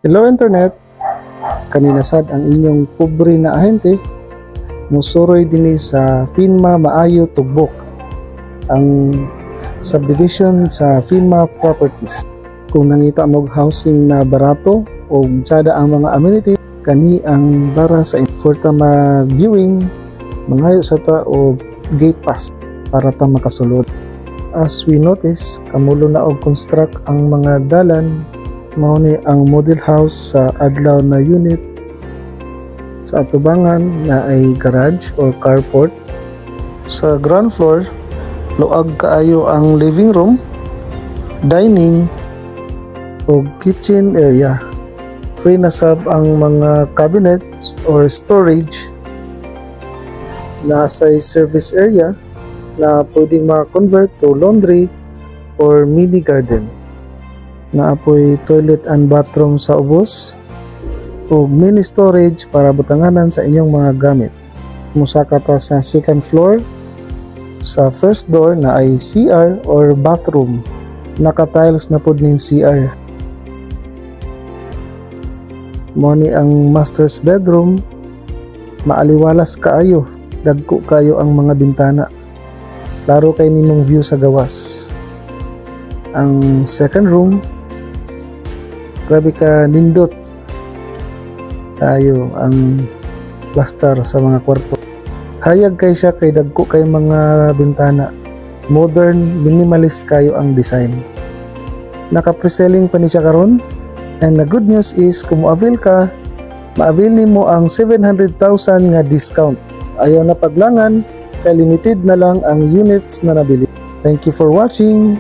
Hello Internet, kanina sad ang inyong pobre na ahente musuroy dinhi sa Finma Maayo Tugbok, ang subdivision sa Finma Properties. Kung nangita mo housing na barato o tsada ang mga amenity, kani ang bara sa for ta mag-viewing, mangayo sa ta o gate pass para ta makasulod. As we notice, kamulo na og construct ang mga dalan. Mao ni ang model house sa adlaw na unit. Sa atubangan na ay garage or carport. Sa ground floor, luag kaayo ang living room, dining o kitchen area. Free na sab ang mga cabinets or storage. Nasa service area na pwedeng ma-convert to laundry or mini garden. Naapoy toilet and bathroom sa ubos o mini storage para butanganan sa inyong mga gamit. Musaka ta sa second floor. Sa first door na ay CR or bathroom. Naka-tiles na pod ning CR. Mao ni ang master's bedroom. Maaliwalas kaayo, dagko kayo ang mga bintana. Klaro kay nimong view sa gawas. Ang second room, grabe ka nindot tayo ang plaster sa mga kwarto. Hayag kay siya kay dagko kay mga bintana. Modern, minimalist kayo ang design. Naka-preselling pa ni siya karon. And the good news is kung mo-avail ka, ma-avail nimo ang 700,000 nga discount. Ayaw na paglangan, kay limited na lang ang units na nabili. Thank you for watching.